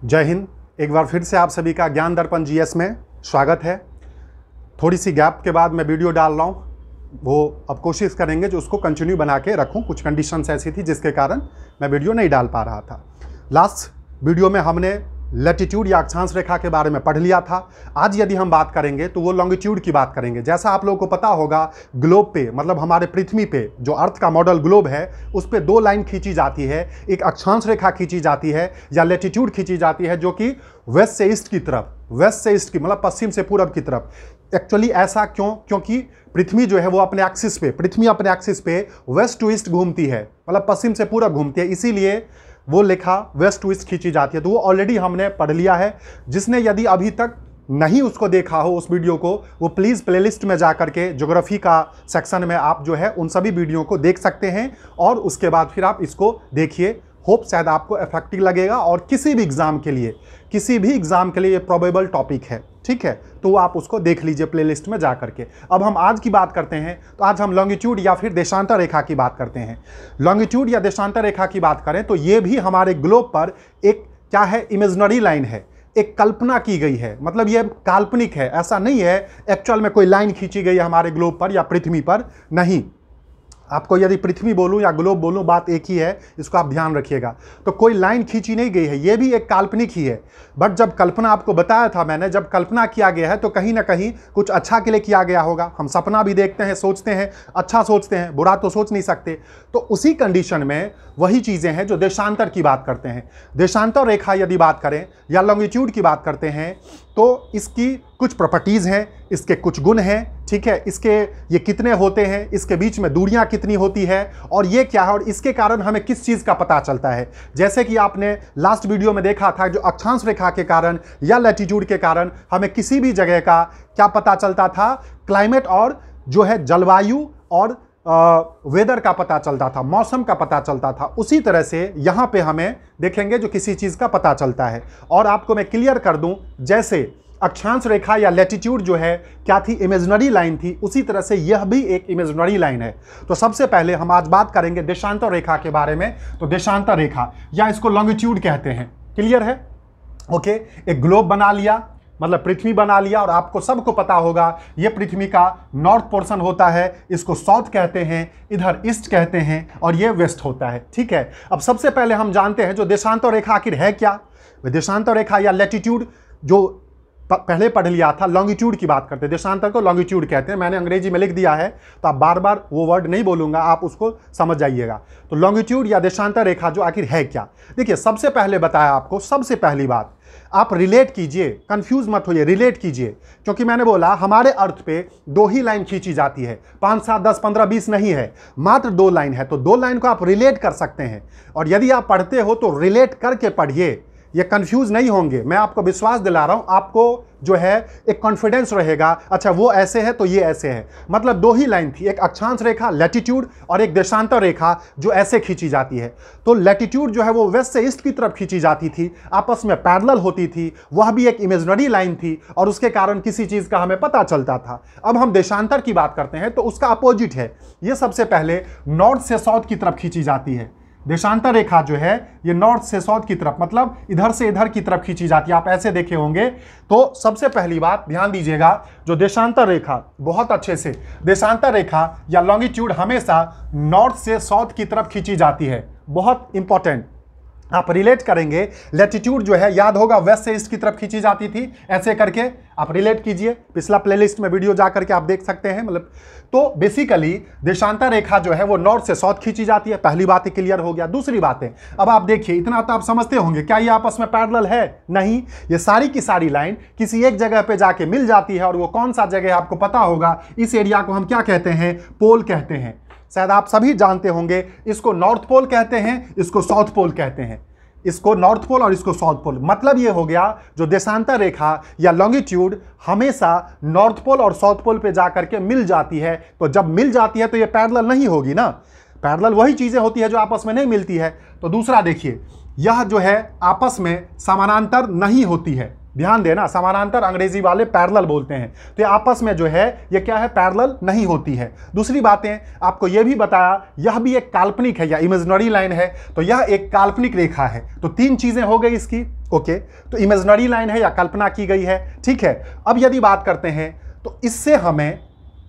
जय हिंद। एक बार फिर से आप सभी का ज्ञान दर्पण जीएस में स्वागत है। थोड़ी सी गैप के बाद मैं वीडियो डाल रहा हूँ, वो अब कोशिश करेंगे जो उसको कंटिन्यू बना के रखूँ। कुछ कंडीशंस ऐसी थी जिसके कारण मैं वीडियो नहीं डाल पा रहा था। लास्ट वीडियो में हमने लैटिट्यूड या अक्षांश रेखा के बारे में पढ़ लिया था। आज यदि हम बात करेंगे तो वो लॉन्गिट्यूड की बात करेंगे। जैसा आप लोगों को पता होगा, ग्लोब पे मतलब हमारे पृथ्वी पे जो अर्थ का मॉडल ग्लोब है उस पे दो लाइन खींची जाती है। एक अक्षांश रेखा खींची जाती है या लैटिट्यूड खींची जाती है जो कि वेस्ट से ईस्ट की तरफ, वेस्ट से ईस्ट की मतलब पश्चिम से पूरब की तरफ। एक्चुअली ऐसा क्यों? क्योंकि पृथ्वी जो है वो अपने एक्सिस पे, पृथ्वी अपने एक्सिस पे वेस्ट टू ईस्ट घूमती है, मतलब पश्चिम से पूरब घूमती है, इसीलिए वो लेखा वेस्ट टू ईस्ट खींची जाती है। तो वो ऑलरेडी हमने पढ़ लिया है। जिसने यदि अभी तक नहीं उसको देखा हो उस वीडियो को, वो प्लीज़ प्लेलिस्ट में जा करके ज्योग्राफी का सेक्शन में आप जो है उन सभी वीडियो को देख सकते हैं और उसके बाद फिर आप इसको देखिए। होप शायद आपको इफेक्टिव लगेगा और किसी भी एग्ज़ाम के लिए ये प्रोबेबल टॉपिक है, ठीक है। तो आप उसको देख लीजिए प्लेलिस्ट में जा करके। अब हम आज की बात करते हैं, तो आज हम लॉन्गिट्यूड या फिर देशांतर रेखा की बात करते हैं। लॉन्गिट्यूड या देशांतर रेखा की बात करें तो ये भी हमारे ग्लोब पर एक क्या है, इमेजिनरी लाइन है, एक कल्पना की गई है। मतलब ये काल्पनिक है, ऐसा नहीं है एक्चुअल में कोई लाइन खींची गई है हमारे ग्लोब पर या पृथ्वी पर, नहीं। आपको यदि पृथ्वी बोलूं या ग्लोब बोलूं बात एक ही है, इसको आप ध्यान रखिएगा। तो कोई लाइन खींची नहीं गई है, ये भी एक काल्पनिक ही है। बट जब कल्पना, आपको बताया था मैंने, जब कल्पना किया गया है तो कहीं ना कहीं कुछ अच्छा के लिए किया गया होगा। हम सपना भी देखते हैं, सोचते हैं, अच्छा सोचते हैं, बुरा तो सोच नहीं सकते। तो उसी कंडीशन में वही चीज़ें हैं जो देशांतर की बात करते हैं। देशांतर रेखा यदि बात करें या लॉन्गिट्यूड की बात करते हैं तो इसकी कुछ प्रॉपर्टीज़ हैं, इसके कुछ गुण हैं, ठीक है। इसके ये कितने होते हैं, इसके बीच में दूरियां कितनी होती है और ये क्या है और इसके कारण हमें किस चीज़ का पता चलता है। जैसे कि आपने लास्ट वीडियो में देखा था, जो अक्षांश रेखा के कारण या लैटिट्यूड के कारण हमें किसी भी जगह का क्या पता चलता था, क्लाइमेट और जो है जलवायु और वेदर का पता चलता था, मौसम का पता चलता था। उसी तरह से यहाँ पे हमें देखेंगे जो किसी चीज़ का पता चलता है। और आपको मैं क्लियर कर दूं, जैसे अक्षांश रेखा या लैटिट्यूड जो है क्या थी, इमेजिनरी लाइन थी, उसी तरह से यह भी एक इमेजिनरी लाइन है। तो सबसे पहले हम आज बात करेंगे देशांतर रेखा के बारे में। तो देशांतर रेखा या इसको लॉन्गिट्यूड कहते हैं, क्लियर है? ओके, एक ग्लोब बना लिया, मतलब पृथ्वी बना लिया, और आपको सबको पता होगा ये पृथ्वी का नॉर्थ पोर्शन होता है, इसको साउथ कहते हैं, इधर ईस्ट कहते हैं और ये वेस्ट होता है, ठीक है। अब सबसे पहले हम जानते हैं जो देशांतर रेखा आखिर है क्या। देशांतर रेखा या लैटिट्यूड जो पहले पढ़ लिया था, लॉन्गिट्यूड की बात करते हैं, देशांतर को लॉन्गिट्यूड कहते हैं। मैंने अंग्रेजी में लिख दिया है तो आप बार बार वो वर्ड नहीं बोलूंगा, आप उसको समझ जाइएगा। तो लॉन्गिट्यूड या देशांतर रेखा जो आखिर है क्या, देखिए सबसे पहले बताया आपको, सबसे पहली बात आप रिलेट कीजिए, कंफ्यूज मत होइए, रिलेट कीजिए। क्योंकि मैंने बोला हमारे अर्थ पे दो ही लाइन खींची जाती है, 5, 7, 10, 15, 20 नहीं है, मात्र दो लाइन है। तो दो लाइन को आप रिलेट कर सकते हैं और यदि आप पढ़ते हो तो रिलेट करके पढ़िए, ये कंफ्यूज नहीं होंगे। मैं आपको विश्वास दिला रहा हूं, आपको जो है एक कॉन्फिडेंस रहेगा, अच्छा वो ऐसे है तो ये ऐसे है। मतलब दो ही लाइन थी, एक अक्षांश रेखा लैटिट्यूड और एक देशांतर रेखा जो ऐसे खींची जाती है। तो लैटिट्यूड जो है वो वेस्ट से ईस्ट की तरफ खींची जाती थी, आपस में पैरेलल होती थी, वह भी एक इमेजिनरी लाइन थी और उसके कारण किसी चीज़ का हमें पता चलता था। अब हम देशांतर की बात करते हैं तो उसका अपोजिट है, ये सबसे पहले नॉर्थ से साउथ की तरफ खींची जाती है। देशांतर रेखा जो है ये नॉर्थ से साउथ की तरफ, मतलब इधर से इधर की तरफ खींची जाती है। आप ऐसे देखे होंगे। तो सबसे पहली बात ध्यान दीजिएगा, जो देशांतर रेखा, बहुत अच्छे से, देशांतर रेखा या लॉन्गिट्यूड हमेशा नॉर्थ से साउथ की तरफ खींची जाती है। बहुत इंपॉर्टेंट, आप रिलेट करेंगे। लैटिट्यूड जो है याद होगा वेस्ट से ईस्ट की तरफ खींची जाती थी, ऐसे करके आप रिलेट कीजिए, पिछला प्लेलिस्ट में वीडियो जा करके आप देख सकते हैं। मतलब तो बेसिकली देशांतर रेखा जो है वो नॉर्थ से साउथ खींची जाती है। पहली बात क्लियर हो गया। दूसरी बात है, अब आप देखिए, इतना तो आप समझते होंगे, क्या ये आपस में पैरेलल है? नहीं, ये सारी की सारी लाइन किसी एक जगह पे जाके मिल जाती है और वो कौन सा जगह आपको पता होगा। इस एरिया को हम क्या कहते हैं? पोल कहते हैं। शायद आप सभी जानते होंगे, इसको नॉर्थ पोल कहते हैं, इसको साउथ पोल कहते हैं, इसको नॉर्थ पोल और इसको साउथ पोल। मतलब ये हो गया, जो देशांतर रेखा या लॉन्गिट्यूड हमेशा नॉर्थ पोल और साउथ पोल पे जा करके मिल जाती है। तो जब मिल जाती है तो ये पैरेलल नहीं होगी ना, पैरेलल वही चीजें होती है जो आपस में नहीं मिलती है। तो दूसरा देखिए, यह जो है आपस में समानांतर नहीं होती है। ध्यान देना, समानांतर अंग्रेजी वाले पैरेलल बोलते हैं, तो ये आपस में जो है ये क्या है, पैरेलल नहीं होती है। दूसरी बातें आपको ये भी बताया, यह भी एक काल्पनिक है या इमेजिनरी लाइन है, तो यह एक काल्पनिक रेखा है। तो 3 चीजें हो गई इसकी, ओके। तो इमेजिनरी लाइन है या कल्पना की गई है, ठीक है। अब यदि बात करते हैं तो इससे हमें,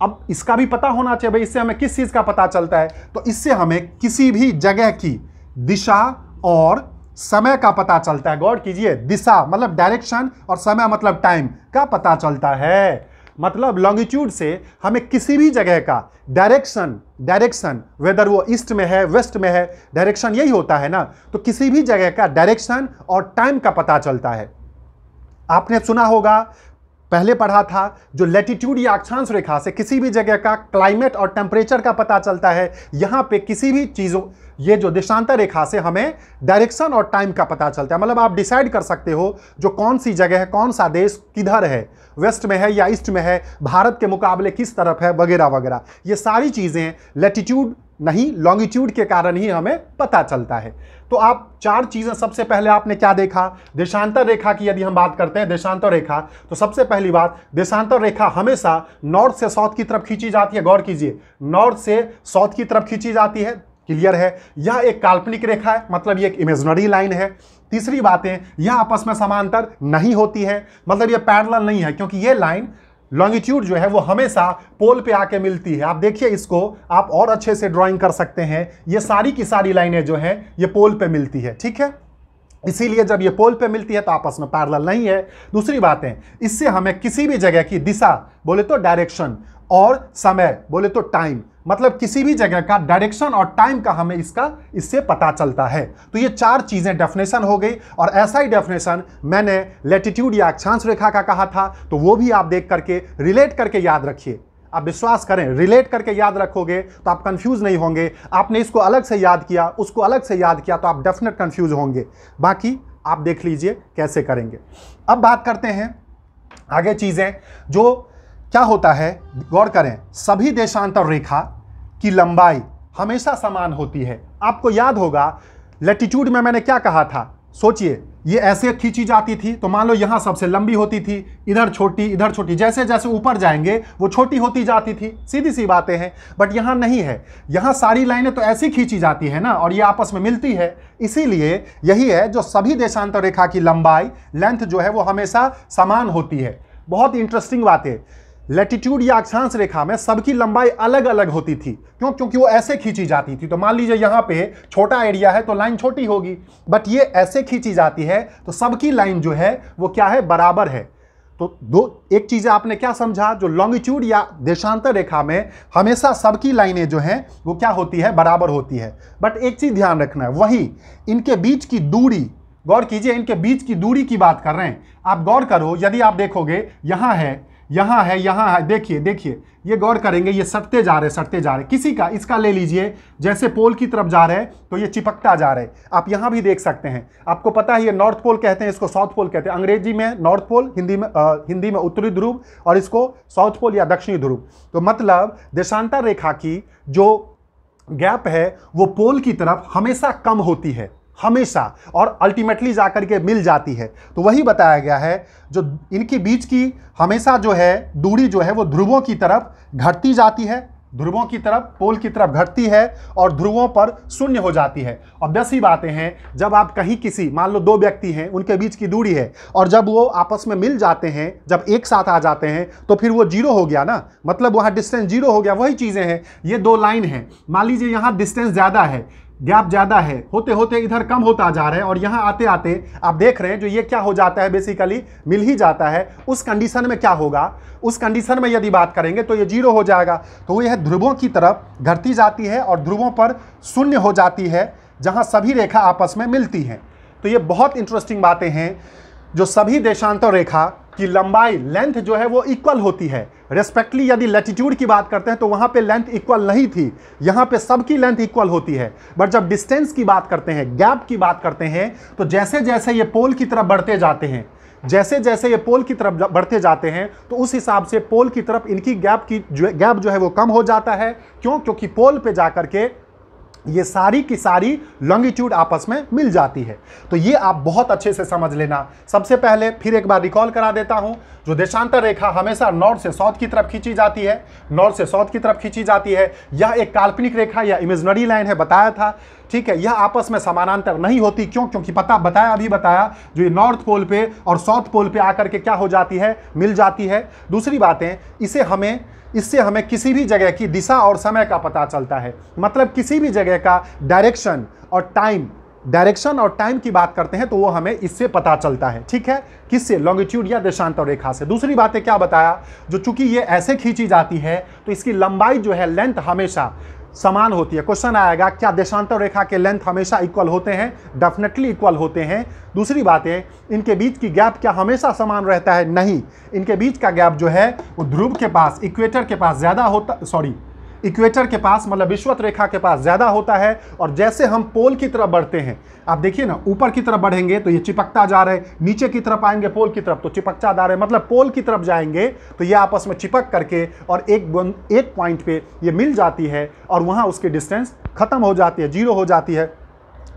अब इसका भी पता होना चाहिए भाई, इससे हमें किस चीज का पता चलता है, तो इससे हमें किसी भी जगह की दिशा और समय का पता चलता है। गौर कीजिए, दिशा मतलब डायरेक्शन और समय मतलब टाइम का पता चलता है। मतलब लॉन्गिट्यूड से हमें किसी भी जगह का डायरेक्शन वेदर वो ईस्ट में है वेस्ट में है, डायरेक्शन यही होता है ना, तो किसी भी जगह का डायरेक्शन और टाइम का पता चलता है। आपने सुना होगा, पहले पढ़ा था, जो लैटिट्यूड या अक्षांश रेखा से किसी भी जगह का क्लाइमेट और टेम्परेचर का पता चलता है, यहां पे किसी भी चीजों, ये जो देशांतर रेखा से हमें डायरेक्शन और टाइम का पता चलता है। मतलब आप डिसाइड कर सकते हो जो कौन सी जगह है, कौन सा देश किधर है, वेस्ट में है या ईस्ट में है, भारत के मुकाबले किस तरफ है, वगैरह वगैरह। ये सारी चीजें लैटिट्यूड नहीं लॉन्गिट्यूड के कारण ही हमें पता चलता है। तो आप 4 चीजें, सबसे पहले आपने क्या देखा, देशांतर रेखा की यदि हम बात करते हैं, देशांतर रेखा, तो सबसे पहली बात, देशांतर रेखा हमेशा नॉर्थ से साउथ की तरफ खींची जाती है। गौर कीजिए, नॉर्थ से साउथ की तरफ खींची जाती है, क्लियर है। यह एक काल्पनिक रेखा है, मतलब ये एक इमेजिनरी लाइन है। तीसरी बात है, यह आपस में समांतर नहीं होती है, मतलब ये पैरेलल नहीं है, क्योंकि ये लाइन लॉन्गिट्यूड जो है वो हमेशा पोल पे आके मिलती है। आप देखिए, इसको आप और अच्छे से ड्राइंग कर सकते हैं। ये सारी की सारी लाइनें जो हैं ये पोल पे मिलती है, ठीक है। इसीलिए जब ये पोल पे मिलती है तो आपस में पैरेलल नहीं है। दूसरी बात है, इससे हमें किसी भी जगह की दिशा बोले तो डायरेक्शन और समय बोले तो टाइम, मतलब किसी भी जगह का डायरेक्शन और टाइम का हमें इससे पता चलता है। तो ये 4 चीजें डेफिनेशन हो गई, और ऐसा ही डेफिनेशन मैंने लैटिट्यूड या अक्षांश रेखा का कहा था, तो वो भी आप देख करके रिलेट करके याद रखिए। आप विश्वास करें, रिलेट करके याद रखोगे तो आप कंफ्यूज नहीं होंगे। आपने इसको अलग से याद किया, उसको अलग से याद किया, तो आप डेफिनेट कंफ्यूज होंगे। बाकी आप देख लीजिए कैसे करेंगे। अब बात करते हैं आगे चीजें, जो क्या होता है, गौर करें, सभी देशांतर रेखा की लंबाई हमेशा समान होती है। आपको याद होगा लैटिट्यूड में मैंने क्या कहा था, सोचिए, ये ऐसे खींची जाती थी, तो मान लो यहां सबसे लंबी होती थी, इधर छोटी, जैसे जैसे ऊपर जाएंगे वो छोटी होती जाती थी, सीधी सी बातें हैं। बट यहां नहीं है, यहां सारी लाइनें तो ऐसी खींची जाती है ना, और ये आपस में मिलती है। इसीलिए यही है जो सभी देशांतर रेखा की लंबाई, लेंथ जो है वो हमेशा समान होती है। बहुत इंटरेस्टिंग बात है, लैटिट्यूड या अक्षांश रेखा में सबकी लंबाई अलग अलग होती थी। क्यों? क्योंकि वो ऐसे खींची जाती थी। तो मान लीजिए यहाँ पे छोटा एरिया है तो लाइन छोटी होगी, बट ये ऐसे खींची जाती है तो सबकी लाइन जो है वो क्या है, बराबर है। तो एक चीज आपने क्या समझा, जो लॉन्गिट्यूड या देशांतर रेखा में हमेशा सबकी लाइनें जो हैं वो क्या होती है, बराबर होती है। बट एक चीज ध्यान रखना है, वही इनके बीच की दूरी, गौर कीजिए, इनके बीच की दूरी की बात कर रहे हैं। आप गौर करो, यदि आप देखोगे यहाँ है, देखिए ये गौर करेंगे, ये सटते जा रहे, किसी का, इसका ले लीजिए, जैसे पोल की तरफ जा रहे हैं तो ये चिपकता जा रहे हैं। आप यहां भी देख सकते हैं, आपको पता है ये नॉर्थ पोल कहते हैं, इसको साउथ पोल कहते हैं। अंग्रेजी में नॉर्थ पोल, हिंदी में उत्तरी ध्रुव, और इसको साउथ पोल या दक्षिणी ध्रुव। तो मतलब देशांतर रेखा की जो गैप है वो पोल की तरफ हमेशा कम होती है, हमेशा, और अल्टीमेटली जाकर के मिल जाती है। तो वही बताया गया है, जो इनके बीच की हमेशा जो है दूरी जो है वो ध्रुवों की तरफ घटती जाती है, ध्रुवों की तरफ, पोल की तरफ घटती है और ध्रुवों पर शून्य हो जाती है। ऑब्वियस ही बातें हैं, जब आप कहीं किसी, मान लो 2 व्यक्ति हैं, उनके बीच की दूरी है, और जब वो आपस में मिल जाते हैं, जब एक साथ आ जाते हैं, तो फिर वो 0 हो गया ना, मतलब वहाँ डिस्टेंस 0 हो गया। वही चीज़ें हैं, ये 2 लाइन हैं, मान लीजिए यहाँ डिस्टेंस ज़्यादा है, गैप ज़्यादा है, होते होते इधर कम होता जा रहा है, और यहाँ आते आते आप देख रहे हैं जो ये क्या हो जाता है, बेसिकली मिल ही जाता है। उस कंडीशन में क्या होगा, उस कंडीशन में यदि बात करेंगे तो ये 0 हो जाएगा। तो यह ध्रुवों की तरफ घटती जाती है और ध्रुवों पर शून्य हो जाती है, जहाँ सभी रेखा आपस में मिलती हैं। तो ये बहुत इंटरेस्टिंग बातें हैं, जो सभी देशांतर रेखा की लंबाई, लेंथ जो है वो इक्वल होती है। रेस्पेक्टली यदि लैटिट्यूड की बात करते हैं तो वहां पे लेंथ इक्वल नहीं थी, यहां पे सबकी लेंथ इक्वल होती है। बट जब डिस्टेंस की बात करते हैं, गैप की बात करते हैं, तो जैसे जैसे ये पोल की तरफ बढ़ते जाते हैं, तो उस हिसाब से पोल की तरफ इनकी गैप जो है वो कम हो जाता है। क्यों? क्योंकि पोल पे जाकर के ये सारी की सारी लॉन्गिट्यूड आपस में मिल जाती है। तो ये आप बहुत अच्छे से समझ लेना। सबसे पहले फिर एक बार रिकॉल करा देता हूं, जो देशांतर रेखा हमेशा नॉर्थ से साउथ की तरफ खींची जाती है, नॉर्थ से साउथ की तरफ खींची जाती है, यह एक काल्पनिक रेखा या इमेजिनरी लाइन है, बताया था, ठीक है। यह आपस में समानांतर नहीं होती, क्यों? क्योंकि अभी बताया जो ये नॉर्थ पोल पे और साउथ पोल पे आकर के क्या हो जाती है, मिल जाती है। दूसरी बात है, इससे हमें किसी भी जगह की दिशा और समय का पता चलता है। मतलब किसी भी जगह का डायरेक्शन और टाइम की बात करते हैं तो वो हमें इससे पता चलता है, ठीक है। किससे? लॉन्गिट्यूड या देशांतर रेखा से। दूसरी बात है, क्या बताया, जो चूंकि ये ऐसे खींची जाती है तो इसकी लंबाई जो है, लेंथ हमेशा समान होती है। क्वेश्चन आएगा, क्या देशांतर रेखा के लेंथ हमेशा इक्वल होते हैं? डेफिनेटली इक्वल होते हैं। दूसरी बात है, इनके बीच की गैप क्या हमेशा समान रहता है? नहीं, इनके बीच का गैप जो है वो ध्रुव के पास, इक्वेटर के पास ज्यादा होता, इक्वेटर के पास मतलब विषुवत रेखा के पास ज्यादा होता है। और जैसे हम पोल की तरफ बढ़ते हैं, आप देखिए ना, ऊपर की तरफ बढ़ेंगे तो ये चिपकता जा रहे, नीचे की तरफ आएंगे पोल की तरफ तो चिपकता जा रहे, मतलब पोल की तरफ जाएंगे तो ये आपस में चिपक करके और एक पॉइंट पे ये मिल जाती है और वहां उसकी डिस्टेंस खत्म हो जाती है, 0 हो जाती है।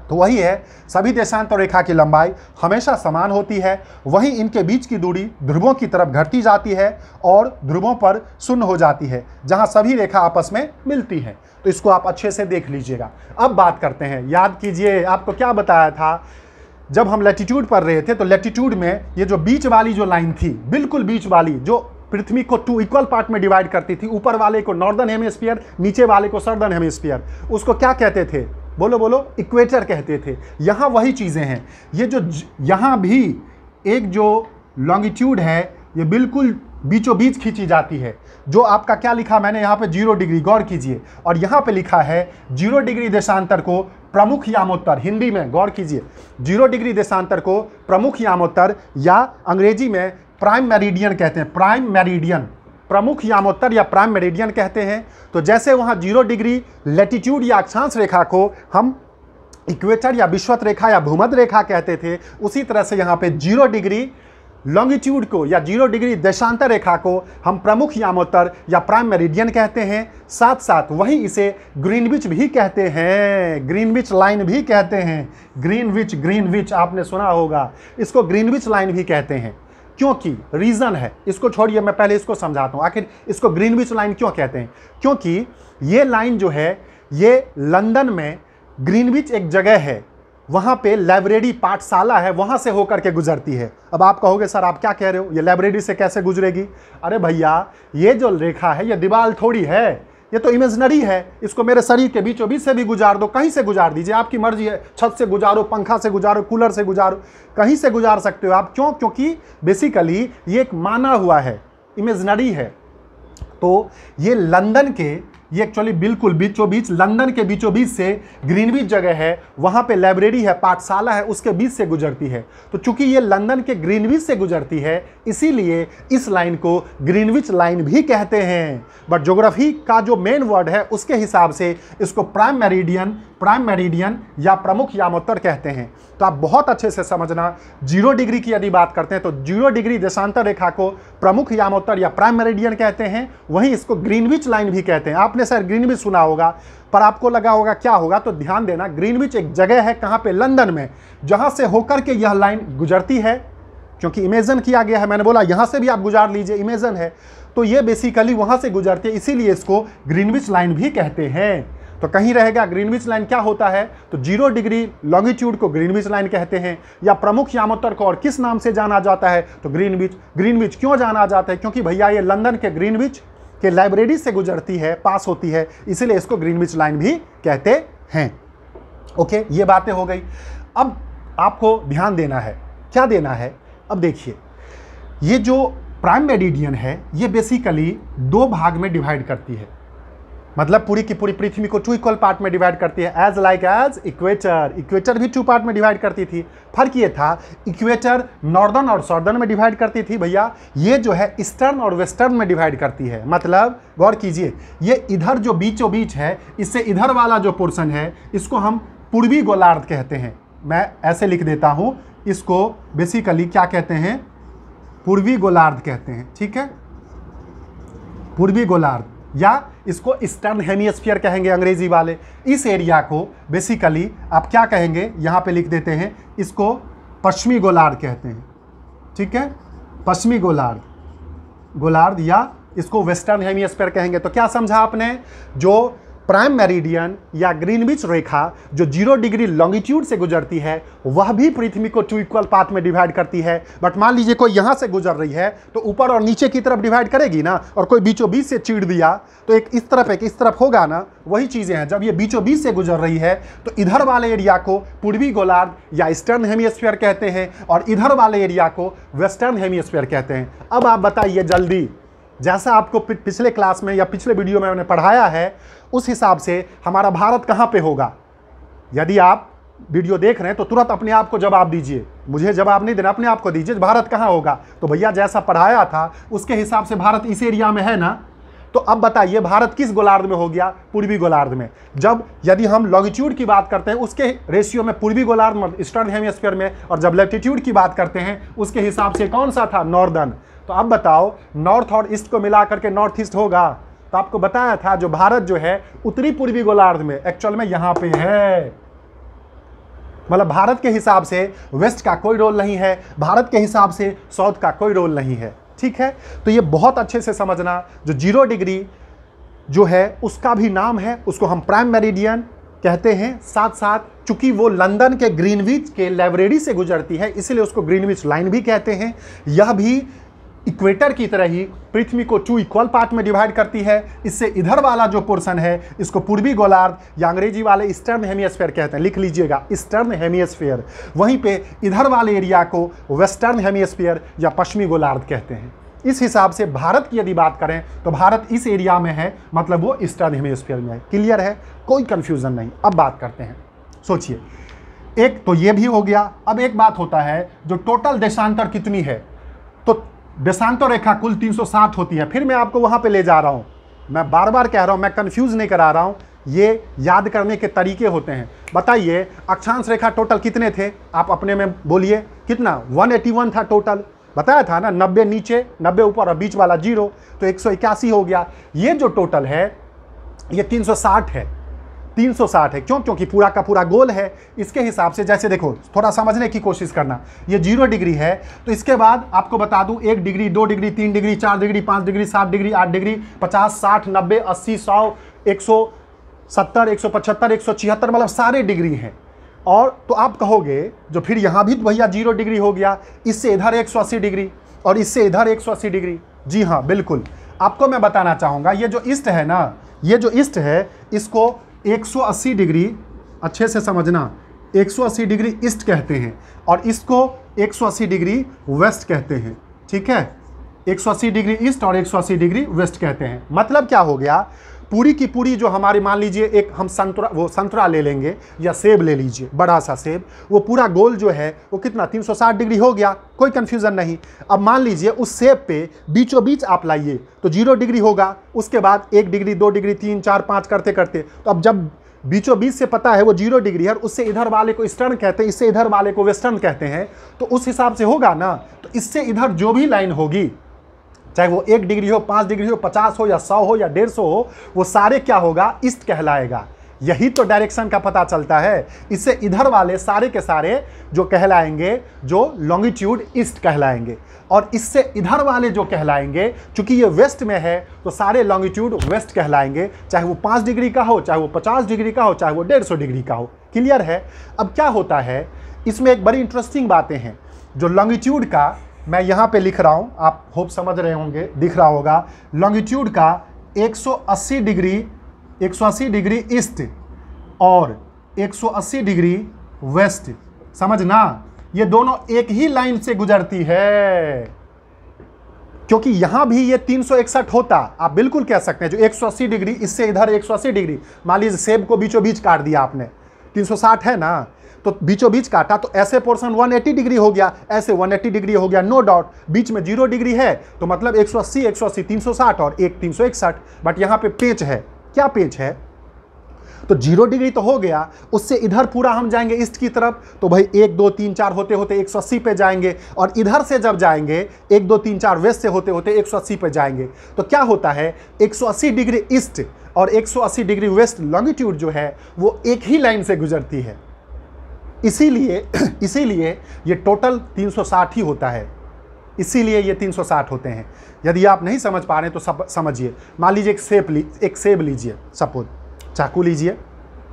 तो वही है, सभी देशांतर रेखा की लंबाई हमेशा समान होती है। वहीं इनके बीच की दूरी ध्रुवों की तरफ घटती जाती है और ध्रुवों पर शून्य हो जाती है, जहां सभी रेखा आपस में मिलती हैं। तो इसको आप अच्छे से देख लीजिएगा। अब बात करते हैं, याद कीजिए आपको क्या बताया था, जब हम लैटिट्यूड पढ़ रहे थे तो लैटिट्यूड में ये जो बीच वाली जो लाइन थी, बिल्कुल बीच वाली, जो पृथ्वी को 2 इक्वल पार्ट में डिवाइड करती थी, ऊपर वाले को नॉर्दर्न हेमिस्फीयर, नीचे वाले को सदर्न हेमिस्फीयर, उसको क्या कहते थे? बोलो, इक्वेटर कहते थे। यहाँ वही चीज़ें हैं। ये जो यहाँ भी एक जो लॉन्गिट्यूड है ये बिल्कुल बीचों बीच खींची जाती है। जो आपका क्या लिखा मैंने यहाँ पे 0 डिग्री, गौर कीजिए, और यहाँ पे लिखा है 0 डिग्री देशांतर को प्रमुख यामोत्तर, हिंदी में गौर कीजिए, 0 डिग्री देशांतर को प्रमुख यामोत्तर या अंग्रेजी में प्राइम मेरिडियन कहते हैं। प्राइम मेरिडियन, प्रमुख यामोत्तर या प्राइम मेरिडियन कहते हैं। तो जैसे वहाँ 0 डिग्री लैटिट्यूड या अक्षांश रेखा को हम इक्वेटर या विषुवत रेखा या भूमध्य रेखा कहते थे, उसी तरह से यहाँ पे 0 डिग्री लॉन्गिट्यूड को या 0 डिग्री देशांतर रेखा को हम प्रमुख यामोत्तर या प्राइम मेरिडियन कहते हैं। साथ साथ वही इसे ग्रीनविच भी कहते हैं, ग्रीनविच लाइन भी कहते हैं। ग्रीनविच आपने सुना होगा, इसको ग्रीनविच लाइन भी कहते हैं। क्योंकि रीजन है, इसको छोड़िए, मैं पहले इसको समझाता हूं, आखिर इसको ग्रीनविच लाइन क्यों कहते हैं। क्योंकि ये लाइन जो है ये लंदन में, ग्रीनविच एक जगह है, वहां पे लाइब्रेरी पाठशाला है, वहां से होकर के गुजरती है। अब आप कहोगे सर आप क्या कह रहे हो, ये लाइब्रेरी से कैसे गुजरेगी? अरे भैया, ये जो रेखा है ये दीवार थोड़ी है, ये तो इमेजिनरी है। इसको मेरे शरीर के बीचों बीच से भी गुजार दो, कहीं से गुजार दीजिए, आपकी मर्जी है। छत से गुजारो, पंखा से गुजारो, कूलर से गुजारो, कहीं से गुजार सकते हो आप। क्यों? क्योंकि बेसिकली ये एक माना हुआ है, इमेजिनरी है। तो ये लंदन के, ये एक्चुअली बिल्कुल बीचों बीच, लंदन के बीचों बीच से ग्रीनविच जगह है, वहाँ पे लाइब्रेरी है, पाठशाला है, उसके बीच से गुजरती है। तो चूंकि ये लंदन के ग्रीनविच से गुजरती है, इसीलिए इस लाइन को ग्रीनविच लाइन भी कहते हैं। बट ज्योग्राफी का जो मेन वर्ड है उसके हिसाब से इसको प्राइम मेरिडियन या प्रमुख यामोत्तर कहते हैं। तो आप बहुत अच्छे से समझना, 0 डिग्री की यदि बात करते हैं तो 0 डिग्री देशांतर रेखा को प्रमुख यामोत्तर या प्राइम मेरिडियन कहते हैं, वहीं इसको ग्रीनविच लाइन भी कहते हैं। आपने सर ग्रीनविच सुना होगा, पर आपको लगा होगा क्या होगा, तो ध्यान देना, ग्रीनविच एक जगह है, कहाँ पे? लंदन में, जहां से होकर के यह लाइन गुजरती है। क्योंकि इमेजिन किया गया है, मैंने बोला यहां से भी आप गुजार लीजिए, इमेजिन है, तो ये बेसिकली वहां से गुजरती है, इसीलिए इसको ग्रीनविच लाइन भी कहते हैं। तो कहीं रहेगा ग्रीनविच लाइन क्या होता है, तो 0 डिग्री लॉन्गिट्यूड को ग्रीनविच लाइन कहते हैं, या प्रमुख यामोत्तर को और किस नाम से जाना जाता है, तो ग्रीनविच क्यों जाना जाता है? क्योंकि भैया ये लंदन के ग्रीनविच के लाइब्रेरी से गुजरती है, पास होती है, इसीलिए इसको ग्रीनविच लाइन भी कहते हैं। ओके, ये बातें हो गई। अब आपको ध्यान देना है, क्या देना है? अब देखिए, ये जो प्राइम मेरिडियन है ये बेसिकली 2 भाग में डिवाइड करती है, मतलब पूरी की पूरी पृथ्वी को 2 इक्वल पार्ट में डिवाइड करती है, एज लाइक एज इक्वेटर भी 2 पार्ट में डिवाइड करती थी। फर्क ये था, इक्वेटर नॉर्दर्न और सदर्न में डिवाइड करती थी भैया, ये जो है ईस्टर्न और वेस्टर्न में डिवाइड करती है। मतलब गौर कीजिए, ये इधर जो बीचों बीच है, इससे इधर वाला जो पोर्शन है इसको हम पूर्वी गोलार्ध कहते हैं। मैं ऐसे लिख देता हूं, इसको बेसिकली क्या कहते हैं, पूर्वी गोलार्ध कहते हैं। ठीक है, पूर्वी गोलार्ध, या इसको ईस्टर्न हेमिस्फीयर कहेंगे अंग्रेजी वाले। इस एरिया को बेसिकली आप क्या कहेंगे, यहाँ पे लिख देते हैं, इसको पश्चिमी गोलार्ध कहते हैं, ठीक है, पश्चिमी गोलार्ध या इसको वेस्टर्न हेमिस्फीयर कहेंगे। तो क्या समझा आपने, जो प्राइम मेरिडियन या ग्रीनविच रेखा जो 0 डिग्री लॉन्गिट्यूड से गुजरती है वह भी पृथ्वी को 2 इक्वल पार्ट में डिवाइड करती है। बट मान लीजिए कोई यहाँ से गुजर रही है तो ऊपर और नीचे की तरफ डिवाइड करेगी ना, और कोई बीचों बीच से चीड़ दिया तो एक इस तरफ होगा ना। वही चीज़ें हैं, जब ये बीचों बीच से गुजर रही है तो इधर वाले एरिया को पूर्वी गोलार्ध या ईस्टर्न हेमिस्फीयर कहते हैं और इधर वाले एरिया को वेस्टर्न हेमिस्फीयर कहते हैं। अब आप बताइए जल्दी, जैसा आपको पिछले क्लास में या पिछले वीडियो में मैंने पढ़ाया है उस हिसाब से हमारा भारत कहाँ पे होगा। यदि आप वीडियो देख रहे हैं तो तुरंत अपने आप को जवाब दीजिए, मुझे जवाब नहीं देना, अपने आप को दीजिए भारत कहाँ होगा। तो भैया जैसा पढ़ाया था उसके हिसाब से भारत इस एरिया में है ना। तो अब बताइए भारत किस गोलार्ध में हो गया, पूर्वी गोलार्ध में। जब यदि हम लॉन्गिट्यूड की बात करते हैं उसके रेशियो में पूर्वी गोलार्ध ईस्टर्न हेमिस्फीयर में, और जब लैटिट्यूड की बात करते हैं उसके हिसाब से कौन सा था, नॉर्दर्न। तो अब बताओ नॉर्थ और ईस्ट को मिला करके नॉर्थ ईस्ट होगा। तो आपको बताया था जो भारत जो है उत्तरी पूर्वी गोलार्ध में एक्चुअल में यहां पे है। मतलब भारत के हिसाब से वेस्ट का कोई रोल नहीं है, भारत के हिसाब से साउथ का कोई रोल नहीं है, ठीक है। तो ये बहुत अच्छे से समझना, जो 0 डिग्री जो है उसका भी नाम है, उसको हम प्राइम मेरिडियन कहते हैं। साथ साथ चूंकि वो लंदन के ग्रीनविच के लाइब्रेरी से गुजरती है इसलिए उसको ग्रीनविच लाइन भी कहते हैं। यह भी इक्वेटर की तरह ही पृथ्वी को 2 इक्वल पार्ट में डिवाइड करती है। इससे इधर वाला जो पोर्शन है इसको पूर्वी गोलार्ध या अंग्रेजी वाले ईस्टर्न हेमिस्फीयर कहते हैं, लिख लीजिएगा ईस्टर्न हेमिस्फीयर। वहीं पे इधर वाले एरिया को वेस्टर्न हेमिस्फीयर या पश्चिमी गोलार्ध कहते हैं। इस हिसाब से भारत की यदि बात करें तो भारत इस एरिया में है, मतलब वो ईस्टर्न हेमिस्फीयर में है। क्लियर है, कोई कंफ्यूजन नहीं। अब बात करते हैं, सोचिए, एक तो ये भी हो गया। अब एक बात होता है जो टोटल देशांतर कितनी है, तो देशांतर रेखा कुल 360 होती है। फिर मैं आपको वहां पे ले जा रहा हूं, मैं बार बार कह रहा हूं, मैं कंफ्यूज नहीं करा रहा हूं, ये याद करने के तरीके होते हैं। बताइए अक्षांश रेखा टोटल कितने थे, आप अपने में बोलिए कितना, 181 था टोटल, बताया था ना, 90 नीचे 90 ऊपर और बीच वाला 0, तो 181 हो गया। ये जो टोटल है ये 360 है, 360 है। क्यों, क्योंकि पूरा का पूरा गोल है। इसके हिसाब से जैसे देखो, थोड़ा समझने की कोशिश करना, ये 0 डिग्री है तो इसके बाद आपको बता दूं 1 degree 2 degree 3 degree 4 degree 5 degree 7 degree 8 degree 50 60 90 80 100 170 175 176 मतलब सारे डिग्री हैं। और तो आप कहोगे जो फिर यहाँ भी भैया 0 डिग्री हो गया, इससे इधर 180 डिग्री और इससे इधर 180 डिग्री। जी हाँ बिल्कुल, आपको मैं बताना चाहूँगा ये जो ईस्ट है ना, ये जो ईस्ट है इसको 180 डिग्री, अच्छे से समझना, 180 डिग्री ईस्ट कहते हैं और इसको 180 डिग्री वेस्ट कहते हैं, ठीक है। 180 डिग्री ईस्ट और 180 डिग्री वेस्ट कहते हैं। मतलब क्या हो गया, पूरी की पूरी जो हमारी, मान लीजिए एक हम संतरा ले लेंगे या सेब ले लीजिए, बड़ा सा सेब, वो पूरा गोल जो है वो कितना 360 डिग्री हो गया, कोई कंफ्यूजन नहीं। अब मान लीजिए उस सेब पे बीचों बीच आप लाइए तो 0 डिग्री होगा, उसके बाद 1 डिग्री 2 डिग्री 3 4 5 करते करते, तो अब जब बीचों बीच से पता है वो 0 डिग्री है, उससे इधर वाले को ईस्टर्न कहते हैं, इससे इधर वाले को वेस्टर्न कहते हैं, तो उस हिसाब से होगा ना। तो इससे इधर जो भी लाइन होगी, चाहे वो 1 डिग्री हो 5 डिग्री हो 50 हो या 100 हो या 150 हो, वो सारे क्या होगा, ईस्ट कहलाएगा। यही तो डायरेक्शन का पता चलता है। इससे इधर वाले सारे के सारे जो कहलाएंगे, जो लॉन्गिट्यूड ईस्ट कहलाएंगे, और इससे इधर वाले जो कहलाएंगे, चूंकि ये वेस्ट में है तो सारे लॉन्गिट्यूड वेस्ट कहलाएंगे, चाहे वो 5 डिग्री का हो, चाहे वो 50 डिग्री का हो, चाहे वो 150 डिग्री का हो। क्लियर है। अब क्या होता है, इसमें एक बड़ी इंटरेस्टिंग बातें हैं। जो लॉन्गिट्यूड का मैं यहाँ पे लिख रहा हूँ, आप होप समझ रहे होंगे, दिख रहा होगा, लॉन्गिट्यूड का 180 डिग्री ईस्ट और 180 डिग्री वेस्ट, समझना, ये दोनों एक ही लाइन से गुजरती है। क्योंकि यहां भी ये 361 होता, आप बिल्कुल कह सकते हैं, जो 180 डिग्री इससे इधर 180 डिग्री, मान लीजिए सेब को बीचों बीच काट दिया आपने, 360 है ना, तो बीचों बीच काटा तो ऐसे पोर्शन 180 डिग्री हो गया, ऐसे 180 डिग्री हो गया, नो डाउट। बीच में 0 डिग्री है तो मतलब 180 360 और एक 361। बट यहाँ पे पेच है, क्या पेच है, तो 0 डिग्री तो हो गया, उससे इधर पूरा हम जाएंगे ईस्ट की तरफ, तो भाई 1 2 3 4 होते होते 180 पे जाएंगे, और इधर से जब जाएंगे 1 2 3 4 वेस्ट से होते होते 180 पे जाएंगे। तो क्या होता है, 180 डिग्री ईस्ट और 180 डिग्री वेस्ट लॉन्गिट्यूड जो है वो एक ही लाइन से गुजरती है। इसीलिए ये टोटल 360 ही होता है, इसीलिए ये 360 होते हैं। यदि आप नहीं समझ पा रहे हैं तो समझिए। मान लीजिए एक सेब लीजिए, सपोज चाकू लीजिए,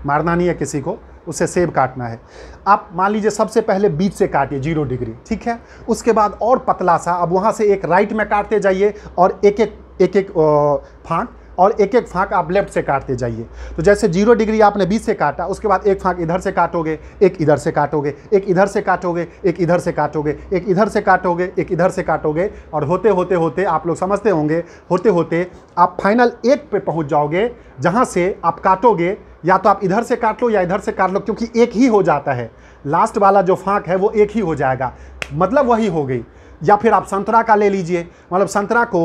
मारना नहीं है किसी को, उससे सेब काटना है। आप मान लीजिए सबसे पहले बीच से काटिए 0 डिग्री, ठीक है। उसके बाद और पतला सा, अब वहाँ से एक राइट में काटते जाइए और एक एक फाँक, और एक एक फाँक आप लेफ्ट से काटते जाइए। तो जैसे 0 डिग्री आपने बीच से काटा, उसके बाद एक फाँक इधर से काटोगे, एक इधर से काटोगे, एक इधर से काटोगे, एक इधर से काटोगे, एक इधर से काटोगे, एक इधर से काटोगे, और होते होते होते आप लोग समझते होंगे, होते होते आप फाइनल एक पे पहुंच जाओगे जहां से आप काटोगे। या तो आप इधर से काट लो या इधर से काट लो, क्योंकि एक ही हो जाता है, लास्ट वाला जो फाँक है वो एक ही हो जाएगा, मतलब वही हो गई। या फिर आप संतरा का ले लीजिए, मतलब संतरा को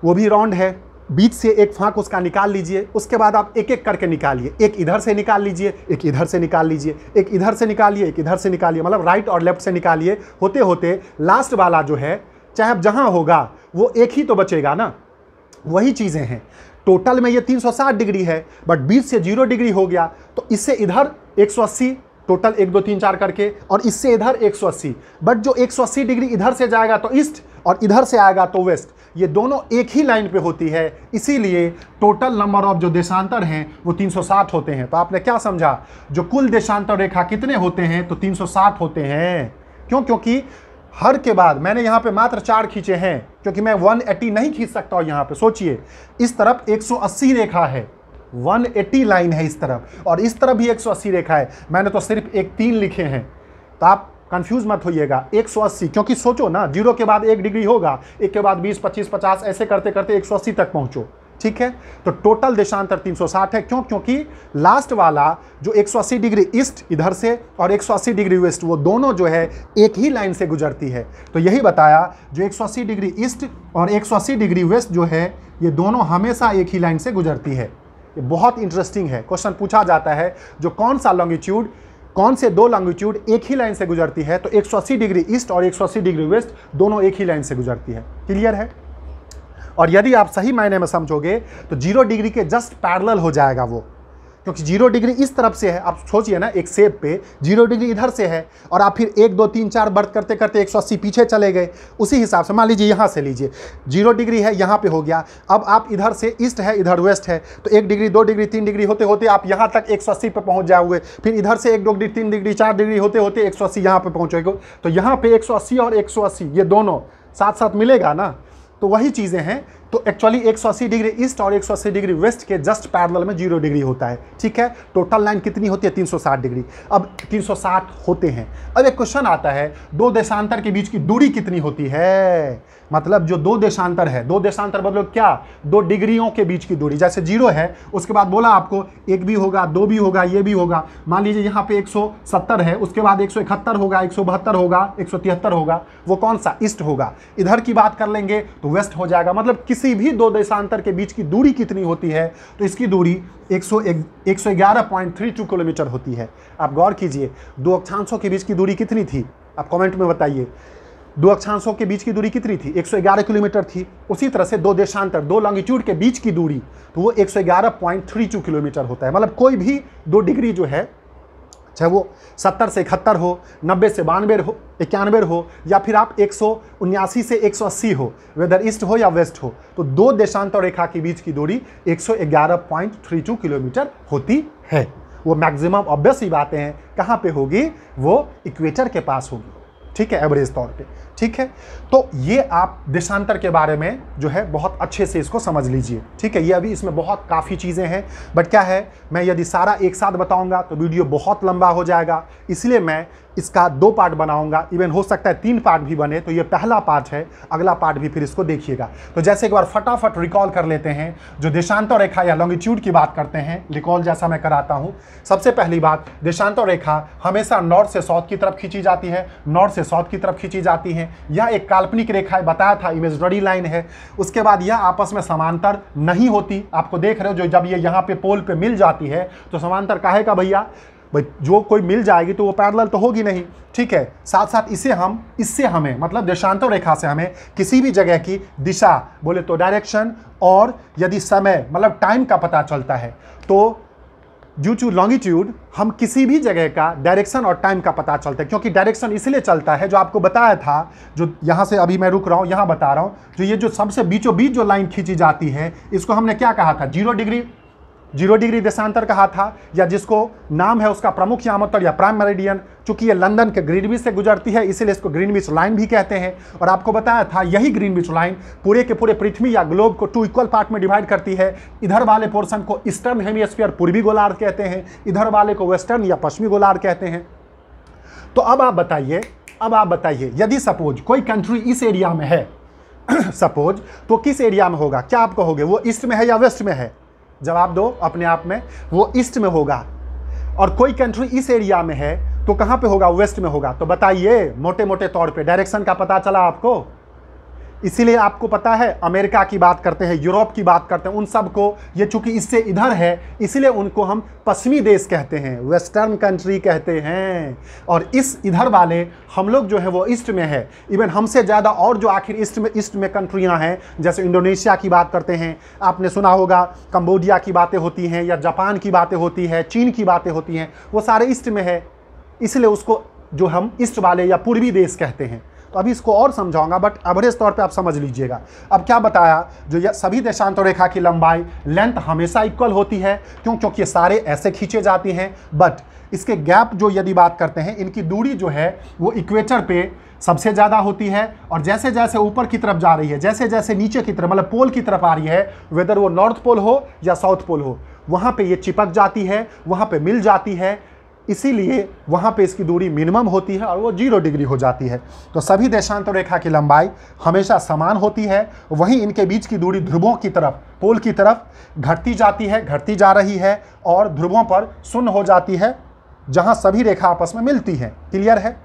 वो भी राउंड है, बीच से एक फाँक उसका निकाल लीजिए, उसके बाद आप एक एक करके निकालिए, एक इधर से निकाल लीजिए, एक इधर से निकाल लीजिए, एक इधर से निकालिए, एक इधर से निकालिए, मतलब राइट और लेफ्ट से निकालिए। होते होते लास्ट वाला जो है, चाहे अब जहाँ होगा वो एक ही तो बचेगा ना, वही चीज़ें हैं। टोटल में ये 360 डिग्री है, बट बीच से 0 डिग्री हो गया, तो इससे इधर 180, टोटल 1 2 3 4 करके, और इससे इधर 180, बट जो 180 डिग्री इधर से जाएगा तो ईस्ट और इधर से आएगा तो वेस्ट, ये दोनों एक ही लाइन पे होती है। इसीलिए टोटल नंबर ऑफ जो देशांतर हैं वो 360 होते हैं। तो आपने क्या समझा, जो कुल देशांतर रेखा कितने होते हैं, तो 360 होते हैं। क्यों? क्योंकि हर के बाद मैंने यहाँ पे मात्र 4 खींचे हैं, क्योंकि मैं 180 नहीं खींच सकता हूँ। यहाँ पे सोचिए, इस तरफ 180 रेखा है, 180 लाइन है इस तरफ, और इस तरफ भी 180 रेखा है। मैंने तो सिर्फ 3 लिखे हैं, तो आप कंफ्यूज मत होइएगा। 180, क्योंकि सोचो ना, 0 के बाद 1 डिग्री होगा, 1 के बाद 20 25 50 ऐसे करते करते 180 तक पहुंचो, ठीक है। तो टोटल देशांतर 360 है। क्यों? क्योंकि लास्ट वाला जो 180 डिग्री ईस्ट इधर से और 180 डिग्री वेस्ट, वो दोनों जो है एक ही लाइन से गुजरती है। तो यही बताया, जो 180 डिग्री ईस्ट और 180 डिग्री वेस्ट जो है, ये दोनों हमेशा एक ही लाइन से गुजरती है। ये बहुत इंटरेस्टिंग है। क्वेश्चन पूछा जाता है, जो कौन सा लॉन्गिट्यूड, कौन से 2 लॉन्गिट्यूड एक ही लाइन से गुजरती है, तो 180 डिग्री ईस्ट और 180 डिग्री वेस्ट दोनों एक ही लाइन से गुजरती है। क्लियर है? और यदि आप सही मायने में समझोगे तो 0 डिग्री के जस्ट पैरेलल हो जाएगा वो, क्योंकि 0 डिग्री इस तरफ से है। आप सोचिए ना, एक सेब पे 0 डिग्री इधर से है, और आप फिर 1 2 3 4 बढ़ करते करते 180 पीछे चले गए। उसी हिसाब से मान लीजिए यहाँ से लीजिए, 0 डिग्री है, यहाँ पे हो गया। अब आप इधर से ईस्ट है, इधर वेस्ट है, तो 1 डिग्री 2 डिग्री 3 डिग्री होते होते आप यहाँ तक 180 पे पहुँच जाओगे। फिर इधर से 1 2 डिग्री 3 डिग्री 4 डिग्री होते होते 180 यहाँ पे पहुँचोगे। तो यहाँ पे 180 और 180 ये दोनों साथ साथ मिलेगा ना, तो वही चीज़ें हैं। तो एक्चुअली 180 डिग्री ईस्ट और 180 डिग्री वेस्ट के जस्ट पैरेलल में 0 डिग्री होता है, ठीक है। टोटल लाइन कितनी होती है? 360 डिग्री। अब 360 होते हैं। अब एक क्वेश्चन आता है, 2 देशांतर के बीच की दूरी कितनी होती है? मतलब जो 2 देशांतर है, 2 देशांतर मतलब क्या? 2 डिग्रियों के बीच की दूरी। जैसे 0 है, उसके बाद बोला आपको 1 भी होगा, 2 भी होगा, ये भी होगा। मान लीजिए यहाँ पे 170 है, उसके बाद 171 होगा, 172 होगा, 173 होगा, वो कौन सा? ईस्ट होगा। इधर की बात कर लेंगे तो वेस्ट हो जाएगा। मतलब किसी भी 2 देशांतर के बीच की दूरी कितनी होती है? तो इसकी दूरी 111.32 किलोमीटर होती है। आप गौर कीजिए, 2 अक्षांशों के बीच की दूरी कितनी थी? आप कमेंट में बताइए। 2 अक्षांशों के बीच की दूरी कितनी थी? 111 किलोमीटर थी। उसी तरह से 2 देशांतर, 2 लॉन्गिट्यूड के बीच की दूरी, तो वो 111.32 किलोमीटर होता है। मतलब कोई भी 2 डिग्री जो है, चाहे वो 70 से 71 हो, 90 से 92 हो, 91 हो, या फिर आप 179 से 180 हो, वेदर ईस्ट हो या वेस्ट हो, तो 2 देशांतर रेखा के बीच की दूरी 111.32 किलोमीटर होती है। वो मैक्सिमम ऑब्वियस ही बातें हैं, कहाँ पे होगी? वो इक्वेटर के पास होगी, ठीक है, एवरेज तौर पे, ठीक है। तो ये आप देशांतर के बारे में जो है बहुत अच्छे से इसको समझ लीजिए, ठीक है। ये अभी इसमें बहुत काफ़ी चीज़ें हैं, बट क्या है, मैं यदि सारा एक साथ बताऊंगा तो वीडियो बहुत लंबा हो जाएगा, इसलिए मैं इसका 2 पार्ट बनाऊंगा, इवन हो सकता है 3 पार्ट भी बने। तो ये पहला पार्ट है, अगला पार्ट भी फिर इसको देखिएगा। तो जैसे एक बार फटाफट रिकॉल कर लेते हैं, जो देशांतर रेखा या लॉन्गिट्यूड की बात करते हैं, रिकॉल जैसा मैं कराता हूं। सबसे पहली बात, देशांतर रेखा हमेशा नॉर्थ से साउथ की तरफ खींची जाती है, नॉर्थ से साउथ की तरफ खींची जाती है। यह एक काल्पनिक रेखा है, बताया था, इमेजिनरी लाइन है। उसके बाद यह आपस में समांतर नहीं होती। आपको देख रहे हो, जो जब ये यहाँ पे पोल पे मिल जाती है तो समांतर काहे का भैया, भाई जो कोई मिल जाएगी तो वो पैरेलल तो होगी नहीं, ठीक है। साथ साथ इससे हमें मतलब देशांतर रेखा से हमें किसी भी जगह की दिशा बोले तो डायरेक्शन, और यदि समय मतलब टाइम का पता चलता है। तो ड्यू टू लॉन्गिट्यूड हम किसी भी जगह का डायरेक्शन और टाइम का पता चलता है, क्योंकि डायरेक्शन इसलिए चलता है, जो आपको बताया था, जो यहाँ से अभी मैं रुक रहा हूँ, यहाँ बता रहा हूँ, जो ये जो सबसे बीचों बीच जो लाइन खींची जाती है, इसको हमने क्या कहा था, 0 डिग्री देशांतर कहा था, या जिसको नाम है उसका प्रमुख यामोत्तर या प्राइम मेरिडियन। चूंकि ये लंदन के ग्रीनविच से गुजरती है, इसीलिए इसको ग्रीनविच लाइन भी कहते हैं। और आपको बताया था, यही ग्रीनविच लाइन पूरे के पूरे पृथ्वी या ग्लोब को 2 इक्वल पार्ट में डिवाइड करती है। इधर वाले पोर्शन को ईस्टर्न हेमिस्फीयर पूर्वी गोलार्ध कहते हैं, इधर वाले को वेस्टर्न या पश्चिमी गोलार्ध कहते हैं। तो अब आप बताइए, यदि सपोज कोई कंट्री इस एरिया में है सपोज, तो किस एरिया में होगा, क्या आप कहोगे, वो ईस्ट में है या वेस्ट में है? जवाब दो अपने आप में, वो ईस्ट में होगा। और कोई कंट्री इस एरिया में है तो कहां पे होगा, वेस्ट में होगा। तो बताइए, मोटे मोटे तौर पे डायरेक्शन का पता चला आपको। इसीलिए आपको पता है, अमेरिका की बात करते हैं, यूरोप की बात करते हैं, उन सब को ये चूंकि इससे इधर है, इसीलिए उनको हम पश्चिमी देश कहते हैं, वेस्टर्न कंट्री कहते हैं। और इस इधर वाले हम लोग जो है वो ईस्ट में है। इवन हमसे ज़्यादा और जो आखिर ईस्ट में कंट्रियां हैं, जैसे इंडोनेशिया की बात करते हैं, आपने सुना होगा कंबोडिया की बातें होती हैं, या जापान की बातें होती है, चीन की बातें होती हैं, वो सारे ईस्ट में है। इसलिए उसको जो हम ईस्ट वाले या पूर्वी देश कहते हैं। तो अभी इसको और समझाऊंगा, बट एवरेज तौर पे आप समझ लीजिएगा। अब क्या बताया, जो सभी देशांतर रेखा की लंबाई लेंथ हमेशा इक्वल होती है, क्योंकि ये सारे ऐसे खींचे जाती हैं। बट इसके गैप जो यदि बात करते हैं, इनकी दूरी जो है वो इक्वेटर पे सबसे ज़्यादा होती है। और जैसे जैसे ऊपर की तरफ जा रही है, जैसे जैसे नीचे की तरफ मतलब पोल की तरफ आ रही है, वेदर वो नॉर्थ पोल हो या साउथ पोल हो, वहाँ पे ये चिपक जाती है, वहाँ पे मिल जाती है। इसीलिए वहाँ पे इसकी दूरी मिनिमम होती है और वो 0 डिग्री हो जाती है। तो सभी देशांतर रेखा की लंबाई हमेशा समान होती है। वहीं इनके बीच की दूरी ध्रुवों की तरफ, पोल की तरफ घटती जाती है, घटती जा रही है, और ध्रुवों पर शून्य हो जाती है, जहाँ सभी रेखा आपस में मिलती हैं। क्लियर है?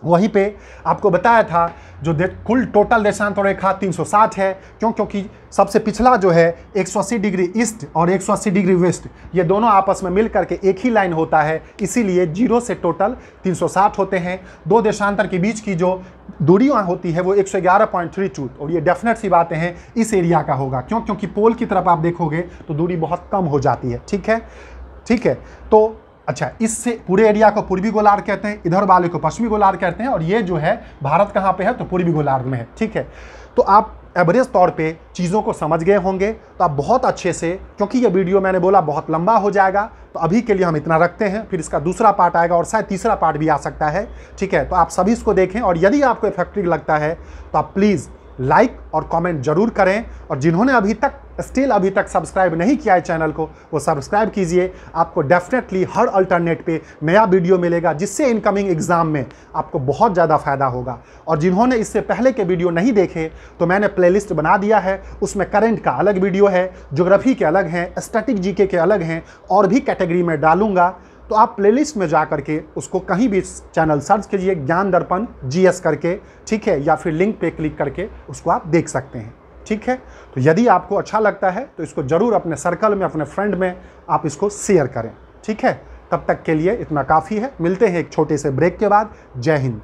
वहीं पे आपको बताया था, जो कुल टोटल देशांतर रेखा 360 है, क्योंकि सबसे पिछला जो है 180 डिग्री ईस्ट और 180 डिग्री वेस्ट, ये दोनों आपस में मिल करके एक ही लाइन होता है। इसीलिए 0 से टोटल 360 होते हैं। 2 देशांतर के बीच की जो दूरियां होती है वो 111.32, और ये डेफिनेट सी बातें हैं, इस एरिया का होगा। क्योंकि पोल की तरफ आप देखोगे तो दूरी बहुत कम हो जाती है। ठीक है। तो अच्छा, इससे पूरे एरिया को पूर्वी गोलार्ध कहते हैं, इधर वाले को पश्चिमी गोलार्ध कहते हैं। और ये जो है भारत कहाँ पे है, तो पूर्वी गोलार्ध में है। ठीक है, तो आप एवरेज तौर पे चीज़ों को समझ गए होंगे। तो आप बहुत अच्छे से, क्योंकि ये वीडियो मैंने बोला बहुत लंबा हो जाएगा, तो अभी के लिए हम इतना रखते हैं। फिर इसका दूसरा पार्ट आएगा और शायद तीसरा पार्ट भी आ सकता है। ठीक है, तो आप सभी इसको देखें, और यदि आपको इफेक्टिव लगता है तो आप प्लीज़ लाइक और कमेंट जरूर करें। और जिन्होंने अभी तक सब्सक्राइब नहीं किया है चैनल को, वो सब्सक्राइब कीजिए। आपको डेफिनेटली हर अल्टरनेट पे नया वीडियो मिलेगा, जिससे इनकमिंग एग्जाम में आपको बहुत ज़्यादा फायदा होगा। और जिन्होंने इससे पहले के वीडियो नहीं देखे, तो मैंने प्लेलिस्ट बना दिया है, उसमें करंट का अलग वीडियो है, ज्योग्राफी के अलग हैं, स्टैटिक जीके के अलग हैं, और भी कैटेगरी में डालूंगा। तो आप प्लेलिस्ट में जा करके उसको कहीं भी चैनल सर्च कीजिए, ज्ञान दर्पण GS करके, ठीक है, या फिर लिंक पे क्लिक करके उसको आप देख सकते हैं। ठीक है, तो यदि आपको अच्छा लगता है तो इसको ज़रूर अपने सर्कल में, अपने फ्रेंड में आप इसको शेयर करें। ठीक है, तब तक के लिए इतना काफ़ी है। मिलते हैं एक छोटे से ब्रेक के बाद। जय हिंद।